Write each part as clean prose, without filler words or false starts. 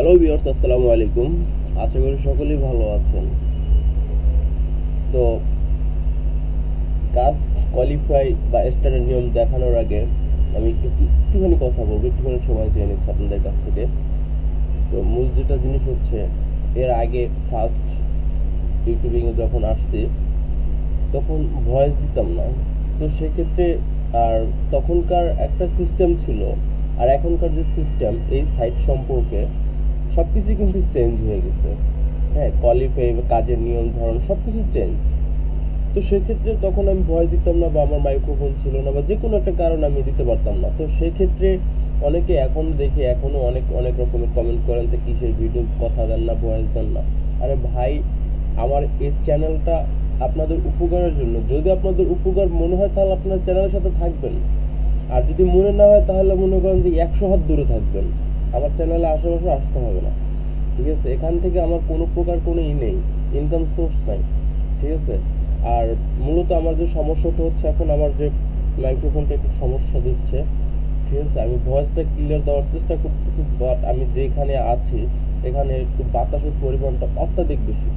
Hello viewers, আসসালামু আলাইকুম। আশা করি সকলেই ভালো আছেন। তো কাজ কোয়ালিফাই বা স্টারের নিয়ম দেখানোর আগে আমি একটুখানি কথা বলবো, একটুখানি সময় চেয়ে নিচ্ছি আপনাদের কাছ থেকে। তো মূল যেটা জিনিস হচ্ছে, এর আগে ফার্স্ট ইউটিউবিং যখন আসছি তখন ভয়েস দিতাম না। তো সেক্ষেত্রে আর তখনকার একটা সিস্টেম ছিল, আর এখনকার যে সিস্টেম এই সাইট সম্পর্কে সব কিছুই কিন্তু চেঞ্জ হয়ে গেছে। হ্যাঁ, কোয়ালিফাই কাজের নিয়ম ধরন সব কিছু চেঞ্জ। তো সেক্ষেত্রে তখন আমি ভয়েস দিতাম না, বা আমার মাইক্রোফোন ছিল না, বা যে কোনো একটা কারণে আমি দিতে পারতাম না। তো সেক্ষেত্রে অনেকে এখন দেখে এখনও অনেক অনেক রকমের কমেন্ট করেন, তো কিসের ভিডিও কথা দেন না, ভয়েস দেন না। আরে ভাই, আমার এই চ্যানেলটা আপনাদের উপকারের জন্য। যদি আপনাদের উপকার মনে হয় তাহলে আপনার চ্যানেলের সাথে থাকবেন, আর যদি মনে না হয় তাহলে মনে করেন যে 100 হাত দূরে থাকবেন। আমার চ্যানেলে আশেপাশে আসতে হবে না, ঠিক আছে? এখান থেকে আমার কোনো প্রকার কোনো নেই, ইনকাম সোর্স নাই, ঠিক আছে? আর মূলত আমার যে সমস্যাটা হচ্ছে, এখন আমার যে মাইক্রোফোনটা একটু সমস্যা দিচ্ছে, ঠিক আছে? আমি ভয়েসটা ক্লিয়ার দেওয়ার চেষ্টা করতেছি, বাট আমি যেখানে আছি এখানে একটু বাতাসের পরিমাণটা অত্যাধিক বেশি।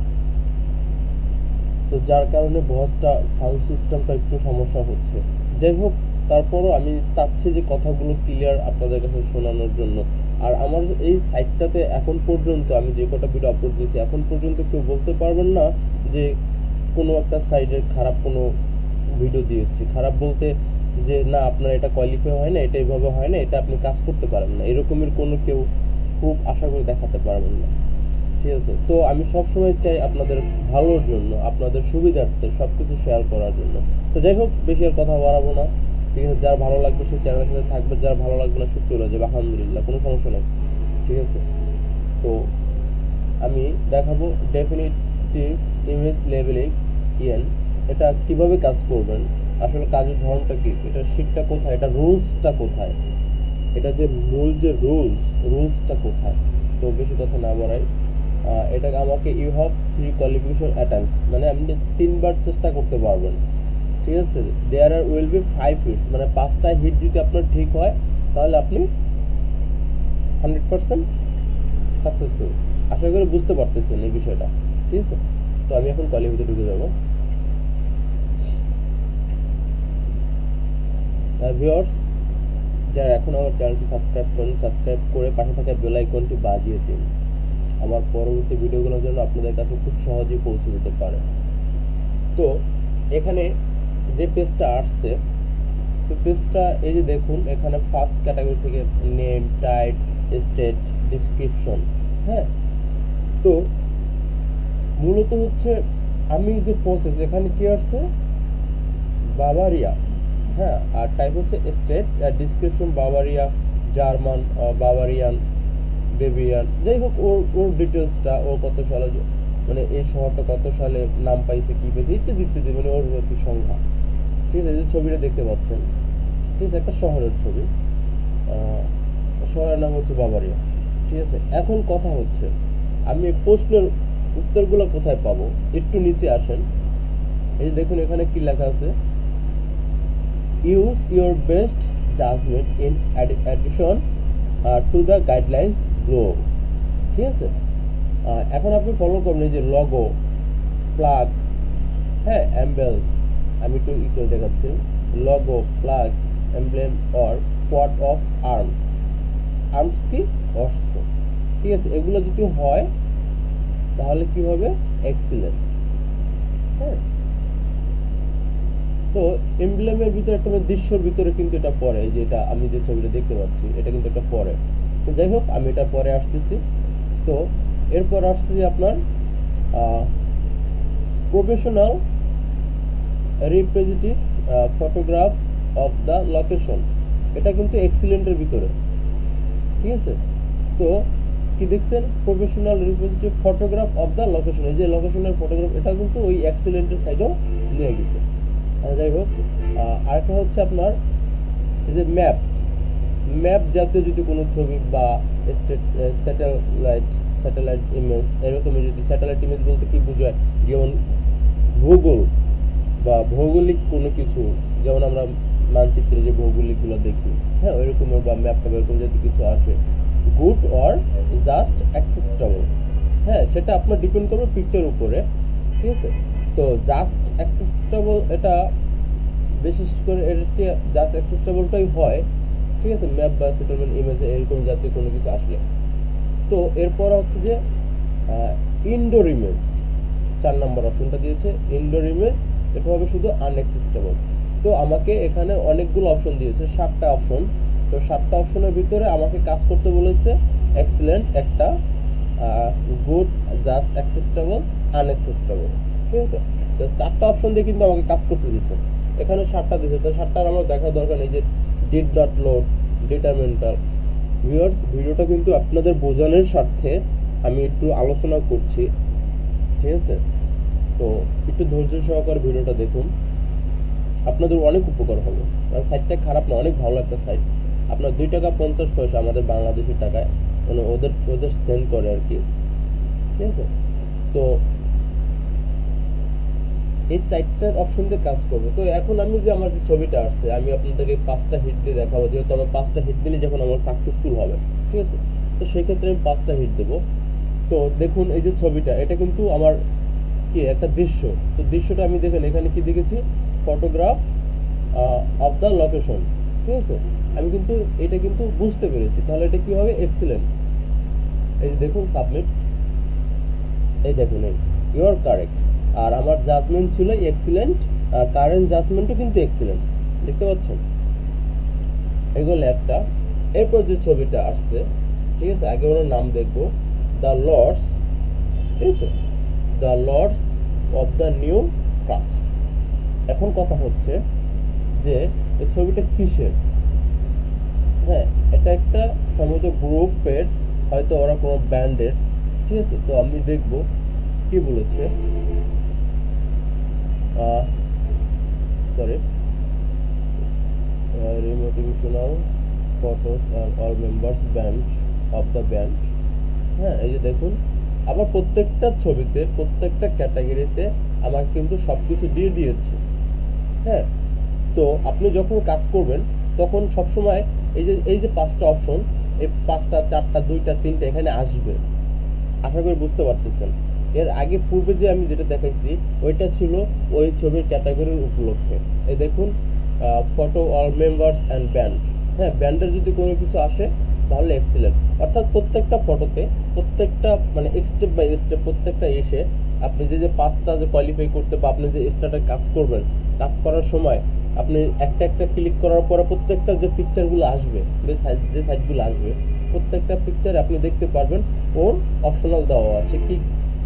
তো যার কারণে ভয়েসটা সাউন্ড সিস্টেমটা একটু সমস্যা হচ্ছে। যাই হোক, তারপরও আমি চাচ্ছি যে কথাগুলো ক্লিয়ার আপনাদের কাছে শোনানোর জন্য। আর আমার এই সাইটটাতে এখন পর্যন্ত আমি যে কটা ভিডিও আপলোড দিয়েছি, এখন পর্যন্ত কেউ বলতে পারবেন না যে কোনো একটা সাইডের খারাপ কোনো ভিডিও দিয়েছি। খারাপ বলতে যে না, আপনার এটা কোয়ালিফাই হয় না, এটা এইভাবে হয় না, এটা আপনি কাজ করতে পারেন না, এরকমের কোনো কেউ খুব আশা করে দেখাতে পারবেন না, ঠিক আছে? তো আমি সবসময় চাই আপনাদের ভালোর জন্য, আপনাদের সুবিধার্থে সব কিছু শেয়ার করার জন্য। তো যাই হোক, বেশি আর কথা বাড়াবো না, ঠিক আছে? যার ভালো লাগবে সে চ্যানেলের সাথে থাকবে, যার ভালো লাগবে না সে চলে যাবে, আলহামদুলিল্লাহ, কোনো সমস্যা নেই, ঠিক আছে? তো আমি দেখাবো ডেফিনিটিভ ইমেজ লেবেলিং ইএন, এটা কিভাবে কাজ করবেন, আসলে কাজের ধরনটা কি, এটা শিটটা কোথায়, এটা রুলসটা কোথায়, এটা যে মূল যে রুলসটা কোথায়। তো বেশি কথা না বাড়াই, এটাকে আমাকে ইউ হ্যাভ 3 কোয়ালিফিকেশন অ্যাটেম্পটস, মানে আপনি 3বার চেষ্টা করতে পারবেন, ঠিক আছে? দেয়ার আর উইল বি 5 হিটস, মানে 5টা হিট যদি আপনার ঠিক হয় তাহলে আপনি 100% সাকসেসফুল। আশা করি বুঝতে পারতেছেন এই বিষয়টা, ঠিক আছে? তো আমি এখন কোয়ালিফিতে ঢুকে যাবো। ভিউয়ার্স, যারা এখন আমার চ্যানেলটি সাবস্ক্রাইব করেন, সাবস্ক্রাইব করে পাশে থাকা বেল আইকনটি বাজিয়ে দিন, আমার পরবর্তী ভিডিওগুলোর জন্য আপনাদের কাছে খুব সহজেই পৌঁছে যেতে পারে। তো এখানে যে পেজটা আসছে, তো পেজটা এই যে দেখুন, এখানে ফার্স্ট ক্যাটাগরি থেকে নেম, টাইপ, স্টেট, ডিসক্রিপশন। হ্যাঁ, তো মূলত হচ্ছে আমি যে প্রসেস, এখানে কি আসছে, বাভারিয়া। হ্যাঁ, আর টাইপ হচ্ছে স্টেট, আর ডিসক্রিপশন বাভারিয়া, জার্মান, বাভারিয়ান, বেবিয়ান, যাই হোক ওর ওর ডিটেলসটা, ও কত সালে মানে এই শহরটা কত সালে নাম পাইছে, কি পেয়েছে, ইত্যাদি ইত্যাদি, মানে ওর একটি সংখ্যা, ঠিক আছে? এই যে ছবিটা দেখতে পাচ্ছেন, ঠিক আছে, একটা শহরের ছবি, শহরের নাম হচ্ছে বাবারিয়া, ঠিক আছে? এখন কথা হচ্ছে, আমি প্রশ্নের উত্তরগুলো কোথায় পাবো? একটু নিচে আসেন, এই যে দেখুন এখানে কি লেখা আছে, use your best judgement in addition to the guidelines glow, ঠিক আছে? এখন আপনি ফলো করবেন এই যে লগো, প্লাগ, হ্যাঁ, এমবেল, আমি একটু ইকুয়াল দেখাচ্ছি, logo, plug, emblem or কোয়াট of arms. Arms কি? অস্ত্র, ঠিক আছে? এগুলো যদি হয় তাহলে কি হবে? এক্সিলেন্ট। হ্যাঁ, তো এমব্লেমের ভিতরে একটা দৃশ্যর ভিতরে কিন্তু এটা পড়ে, যেটা আমি যে ছবিটা দেখতে পাচ্ছি এটা কিন্তু এটা পড়ে। তো যাই হোক, আমি এটা পরে আসতেছি। তো এরপর আসছে যে আপনার professional representative photograph of the location, এটা কিন্তু এক্সিলেন্টের ভিতরে, ঠিক আছে? তো কি দেখছেন, professional representative photograph of the location, এই যে লোকেশনের ফটোগ্রাফ, এটা কিন্তু ওই এক্সিলেন্টের সাইডেও নিয়ে গেছে। যাই হোক, আরেকটা হচ্ছে আপনার এই যে ম্যাপ, ম্যাপ জাতীয় যদি কোনো ছবি বা স্যাটেলাইট ইমেজ, এরকমের যদি, স্যাটেলাইট ইমেজ বলতে কি বোঝায়, যেমন ভূগোল বা ভৌগোলিক কোনো কিছু, যেমন আমরা মানচিত্রে যে ভৌগোলিকগুলো দেখি, হ্যাঁ, ওইরকমের, বা ম্যাপ এরকম যদি কিছু আসে, গুড অর জাস্ট অ্যাকসেপ্টেবল। হ্যাঁ, সেটা আপনার ডিপেন্ড করবে পিকচার উপরে, ঠিক আছে। তো জাস্ট অ্যাকসেপ্টেবল এটা বিশেষ করে এর হচ্ছে জাস্ট অ্যাকসেপ্টেবলটাই হয়, ঠিক আছে, ম্যাপ বা সেটেলমেন্ট ইমেজে এরকম জাতীয় কোনো কিছু আসলে। তো এরপর হচ্ছে যে ইনডোর ইমেজ, 4 নম্বর অপশনটা দিয়েছে ইনডোর ইমেজ, এটা হবে শুধু আনএক্সিস্টেবল। তো আমাকে এখানে অনেকগুলো অপশন দিয়েছে, 7টা অপশন। তো 7টা অপশনের ভিতরে আমাকে কাজ করতে বলেছে এক্সিলেন্ট একটা, গুড, জাস্ট অ্যাকসেপ্টেবল, আনএক্সিস্টেবল, ঠিক আছে। তো 4টা অপশন দিয়ে কিন্তু আমাকে কাজ করতে দিচ্ছে। এখানে 7টা দিয়েছে, তো 7টার আমার দেখার দরকার নেই যে ডিড নট লোড, ডিটারমেন্টাল। ভিউয়ার্স, ভিডিওটা কিন্তু আপনাদের বোঝানোর স্বার্থে আমি একটু আলোচনা করছি, ঠিক আছে। তো একটু ধৈর্য সহকারে ভিডিওটা দেখুন, আপনাদের অনেক উপকার হবে। কারণ সাইটটা খারাপ না, অনেক ভালো একটা সাইট। আপনার 2 টাকা 50 পয়সা আমাদের বাংলাদেশি টাকায়, মানে ওদের সেন্ড করে আর কি, ঠিক আছে। তো এই 4টা অপশন দিয়ে কাজ করবো। তো এখন আমি যে আমার যে ছবিটা আসছে, আমি আপনাদেরকে 5টা হিট দিয়ে দেখাবো, যেহেতু আমার 5টা হিট দিলে যখন আমার সাকসেসফুল হবে, ঠিক আছে। তো সেক্ষেত্রে আমি 5টা হিট দেবো। তো দেখুন এই যে ছবিটা, এটা কিন্তু আমার কি একটা দৃশ্য। তো দৃশ্যটা আমি দেখেন এখানে কি দেখেছি, ফটোগ্রাফ অফ দ্য লোকেশন, ঠিক আছে। আমি কিন্তু এটা কিন্তু বুঝতে পেরেছি, তাহলে এটা কি হবে, এক্সিলেন্ট। এই যে দেখুন সাবমিট, এই দেখুন এই ইউ আর কারেক্ট। আর আমার জাজমেন্ট ছিল এক্সিলেন্ট, কারেন্ট জাজমেন্টও কিন্তু এক্সিলেন্ট, দেখতে পাচ্ছেন। এগুলো একটা। এরপর যে ছবিটা আসছে, ঠিক আছে, আগে ওনার নাম দেখবো, দ্য লর্ডস, ঠিক আছে, the Lords of the new crutch. এখন কথা হচ্ছে যে এই ছবিটা কিসের, হ্যাঁ, এটা একটা সম্ভবত গ্রুপের, হয়তো ওরা কোনো ব্যান্ডের, ঠিক আছে। তো আমি দেখব কি বলেছে, sorry, remotivational photos and all members band of the band. হ্যাঁ, এই যে দেখুন, আবার প্রত্যেকটা ছবিতে প্রত্যেকটা ক্যাটাগরিতে আমাকে কিন্তু সব কিছু দিয়ে দিয়েছে। হ্যাঁ, তো আপনি যখন কাজ করবেন তখন সবসময় এই যে 5টা অপশন, এই 5টা 4টা 2টা 3টা এখানে আসবে, আশা করি বুঝতে পারতেছেন। এর আগে পূর্বে যে আমি যেটা দেখাইছি ওইটা ছিল ওই ছবির ক্যাটাগরির উপলক্ষে। এই দেখুন, photo all members and band. হ্যাঁ, ব্যান্ডের যদি কোনো কিছু আসে তাহলে এক্সিলেন্ট। অর্থাৎ প্রত্যেকটা ফটোতে প্রত্যেকটা মানে স্টেপ বাই স্টেপ প্রত্যেকটা এসে আপনি যে 5টা যে কোয়ালিফাই করতে বা আপনি যে স্টার্টে কাজ করবেন, কাজ করার সময় আপনি একটা একটা ক্লিক করার পরে প্রত্যেকটা যে পিকচারগুলো আসবে, যে সাইটগুলো আসবে, প্রত্যেকটা পিকচার আপনি দেখতে পারবেন ওর অপশনাল দেওয়া আছে, কি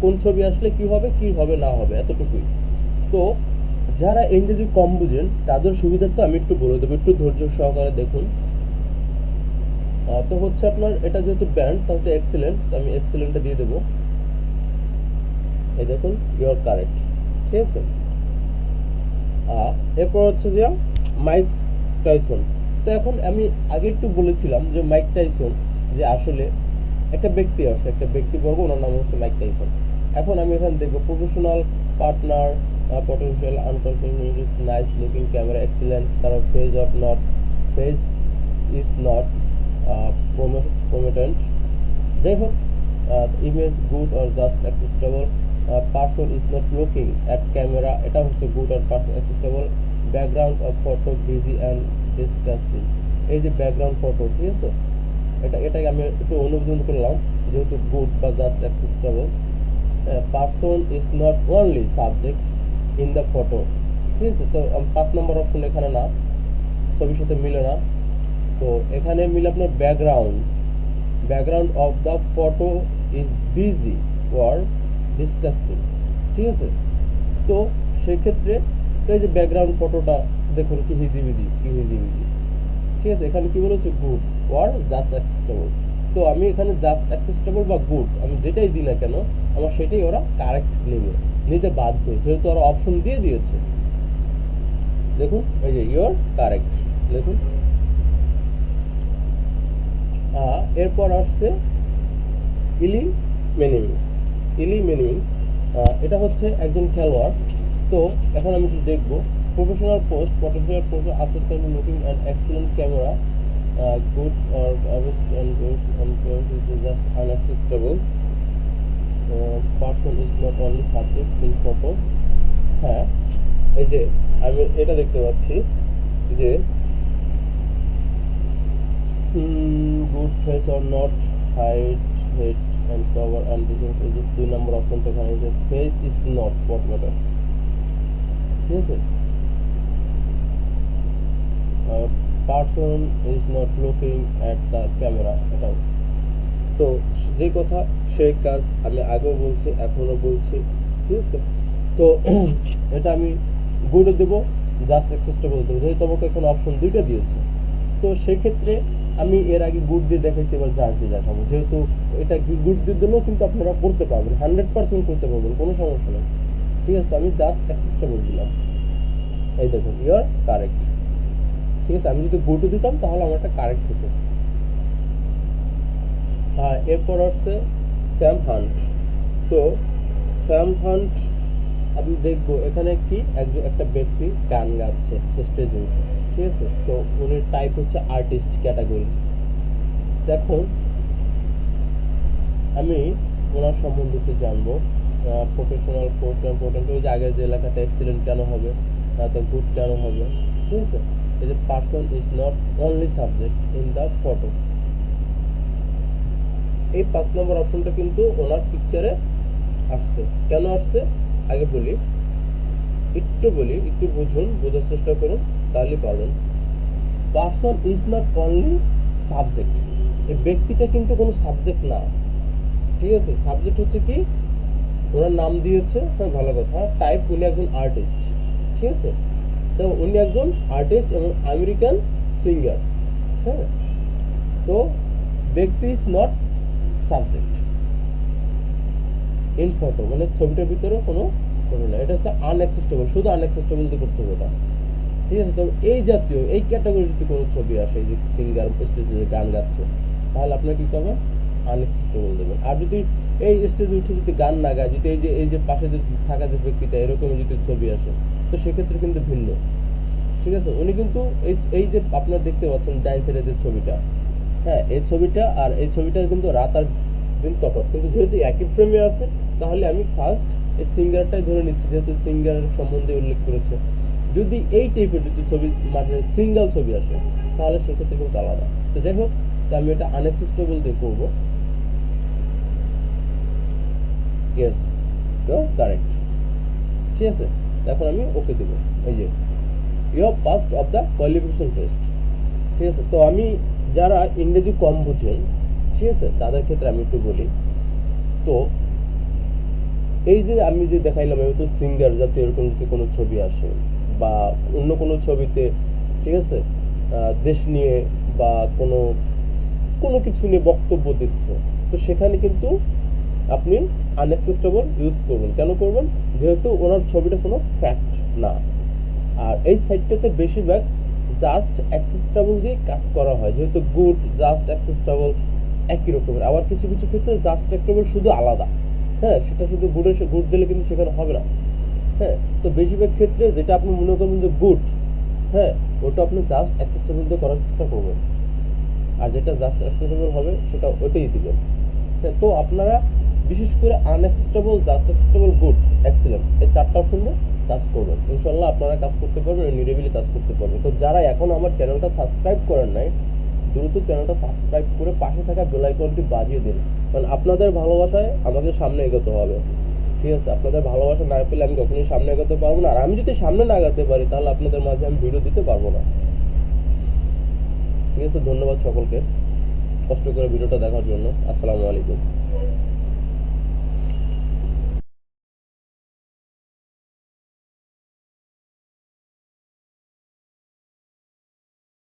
কোন ছবি আসলে কি হবে না হবে, এতটুকুই। তো যারা ইংরেজি কম বুঝেন তাদের সুবিধার্থে আমি একটু বলে দেবো, একটু ধৈর্য সহকারে দেখুন। তো হচ্ছে আপনার এটা যেহেতু ব্যান্ড, তাহলে এক্সিলেন্ট, আমি এক্সিলেন্টটা দিয়ে দেবো। এই দেখুন ইউর কারেক্ট, ঠিক আছে। এরপর হচ্ছে যে মাইক টাইসন। তো এখন আমি আগে একটু বলেছিলাম যে মাইক টাইসন যে আসলে একটা ব্যক্তি আছে, একটা ব্যক্তিবর্গ, ওনার নাম হচ্ছে মাইক টাইসন। এখন আমি এখানে দেখবো professional, partner, potential, unconscious, nice looking, camera excellent, তারপর ফেজ ইজ নট প্রোমেটেন্ট, যাই হোক, image good or just acceptable, person is not looking at camera, এটা হচ্ছে good or person acceptable, background of photo busy and discussing. এই যে background photo, ঠিক আছে, এটাকে আমি একটু অনুমোদন করলাম যেহেতু গুড বা just acceptable. Person is not only subject in the photo, ঠিক আছে। তো 5 নম্বর অপশন এখানে না, ছবির সাথে মিলে না। তো এখানে মিলে আপনার background of the photo is busy or disgusting, ঠিক আছে। তো সেক্ষেত্রে তো এই যে ব্যাকগ্রাউন্ড ফটোটা দেখুন কি হিজিবিজি, ঠিক আছে। এখানে কি বলেছে, গুড অর জাস্ট অ্যাকসেপ্টেবল। তো আমি এখানে জাস্ট অ্যাকসেপ্টেবল বা গুড আমি যেটাই দিই না কেন, আমার সেটাই ওরা কারেক্ট নিতে বাধ্য, যেহেতু ওরা অপশন দিয়ে দিয়েছে। দেখুন এই যে ইউর কারেক্ট, দেখুন। এরপর আসছে ইলি মেনুইং। এটা হচ্ছে একজন খেলোয়াড়। তো এখন আমি একটু দেখবো professional post, potential post, after looking and excellent camera good or obvious and is just unaccessible. Person is not only subject in photo. হ্যাঁ, এই যে আমি এটা দেখতে পাচ্ছি যে good face or not, hide head and cover and এই যে 2 নম্বর অপশনটা এখানে যে face is not what matter, ঠিক আছে। person is not looking at the camera, এটাও তো যে কথা সেই কাজ আমি আগেও বলছি এখনো বলছি, ঠিক আছে। তো এটা আমি গুডে দেবো, জাস্ট অ্যাকসেসটেবল দেবো, যেহেতু আমাকে এখন অপশন দুইটা দিয়েছে। তো সেক্ষেত্রে আমি এর আগে গুড দিয়ে দেখাইছি, এবার জাস্ট দিয়ে দেখাবো। যেহেতু এটা গুড দিয়ে দিলেও কিন্তু আপনারা করতে পারবেন, 100% করতে পারবেন, কোনো সমস্যা নেই, ঠিক আছে। তো আমি জাস্ট অ্যাকসেসটেবল দিলাম, এই দেখুন ইউ আর কারেক্ট, ঠিক আছে। আমি যদি গুড দিতাম তাহলে আমার একটা কারেক্ট হতো। হ্যাঁ, এরপর হচ্ছে স্যাম হান্ট। তো স্যাম হান্ট আমি দেখবো এখানে কি একটা ব্যক্তি গান গাচ্ছে স্টেজে উঠে, ঠিক আছে। তো উনি টাইপ হচ্ছে আর্টিস্ট ক্যাটাগরি। দেখুন আমি ওনার সম্বন্ধে জানবো, প্রফেশনাল পোস্ট ইম্পর্টেন্ট, ওই যে আগের যে লেখাটা এক্সিলেন্ট কেন হবে, তো গুড কেন হবে, ঠিক আছে। এই যে person is not only subject in the photo, এই 5 নম্বর অপশনটা কিন্তু ওনার পিকচারে আসছে। কেন আসছে আগে বলি, একটু বুঝুন, বোঝার চেষ্টা করুন, তাহলে পারবেন। Person is not only subject, এই ব্যক্তিটা কিন্তু কোনো সাবজেক্ট না, ঠিক আছে। সাবজেক্ট হচ্ছে কি, ওনার নাম দিয়েছে, হ্যাঁ ভালো কথা। টাইপ উনি একজন আর্টিস্ট, ঠিক আছে। তো উনি একজন আর্টিস্ট এবং আমেরিকান সিঙ্গার, হ্যাঁ। তো ব্যক্তি is not subject in photo, মানে ছবিটার ভিতরে কোনো ফটো না, এটা হচ্ছে আনএক্সেস্টেবল, শুধু আনএক্সেস্টেবল দিয়ে করতে হবে এটা, ঠিক আছে। তো এই জাতীয় এই ক্যাটাগরি যদি কোনো ছবি আসে, যে সিঙ্গার স্টেজে গান গাচ্ছে, তাহলে আপনার কী করবেন, আনএক্সেস্টেবল দেবেন। আর যদি এই স্টেজে উঠে যদি গান না গায়, যদি এই যে পাশে যে থাকা যে ব্যক্তিটা এরকম যদি ছবি আসে, তো সেক্ষেত্রে কিন্তু ভিন্ন, ঠিক আছে। উনি কিন্তু এই যে আপনারা দেখতে পাচ্ছেন ডাইন সাইডে যে ছবিটা, হ্যাঁ, এই ছবিটা আর এই ছবিটা কিন্তু রাত আর দিন তফাৎ, কিন্তু যেহেতু একই ফ্রেমে আছে, তাহলে আমি ফার্স্ট এই সিঙ্গারটাই ধরে নিচ্ছি, যেহেতু সিঙ্গারের সম্বন্ধে উল্লেখ করেছে। যদি এই টাইপের যদি ছবি মানে সিঙ্গেল ছবি আসে, তাহলে সেক্ষেত্রে কিন্তু আলাদা। তো যাই হোক, তো আমি এটা আনএক্সেস্টেবল দিয়ে করবো। ইয়েস, তো কারেক্ট, ঠিক আছে। এখন আমি ওকে দেবো। এই যে you have passed of the qualification test, ঠিক আছে। তো আমি যারা ইংরেজি কম বুঝেন, ঠিক আছে, তাদের ক্ষেত্রে আমি একটু বলি। তো এই যে আমি যে দেখাইলাম, আমি তো সিঙ্গার জাতীয় এরকম যদি কোনো ছবি আসে বা অন্য কোনো ছবিতে, ঠিক আছে, দেশ নিয়ে বা কোনো কিছু নিয়ে বক্তব্য দিচ্ছে, তো সেখানে কিন্তু আপনি আনএক্সেস্টেবল ইউজ করবেন। কেন করবেন, যেহেতু ওনার ছবিটা কোনো ফ্যাক্ট না। আর এই সাইটটাতে বেশিরভাগ জাস্ট অ্যাক্সেস্টেবল দিয়ে কাজ করা হয়, যেহেতু গুড জাস্ট অ্যাক্সেস্টেবল একই রকমের। আবার কিছু কিছু ক্ষেত্রে জাস্ট অ্যাক্সেস্টেবল শুধু আলাদা, হ্যাঁ, সেটা শুধু গুড দিলে কিন্তু সেখানে হবে না, হ্যাঁ। তো বেশিরভাগ ক্ষেত্রে যেটা আপনি মনে করবেন যে গুড, হ্যাঁ, ওটা আপনি জাস্ট অ্যাক্সেসেবল দিয়ে করার চেষ্টা করবেন, আর যেটা জাস্ট অ্যাক্সেসেবল হবে সেটা ওটাই দিবেন, হ্যাঁ। তো আপনারা বিশেষ করে আনএক্সেসেবল, জাস্ট অ্যাক্সেসেবল, গুড, এক্সেলেন্ট, এই 4টা অপশন দিয়ে কাজ করবেন। ইনশাল্লাহ আপনারা কাজ করতে পারবেন, নিরিবিলি কাজ করতে পারবেন। তো যারা এখন আমার চ্যানেলটা সাবস্ক্রাইব করেন নাই, দ্রুত চ্যানেলটা সাবস্ক্রাইব করে পাশে থাকা বেল আইকনটি বাজিয়ে দিন, কারণ আপনাদের ভালোবাসায় আমাকে সামনে এগোতে হবে, ঠিক আছে। আপনাদের ভালোবাসা না পেলে আমি কখনোই সামনে এগোতে পারবো না, আর আমি যদি সামনে না এগোতে পারি, তাহলে আপনাদের মাঝে আমি ভিডিও দিতে পারবো না, ঠিক আছে। ধন্যবাদ সকলকে কষ্ট করে ভিডিওটা দেখার জন্য। আসসালামু আলাইকুম।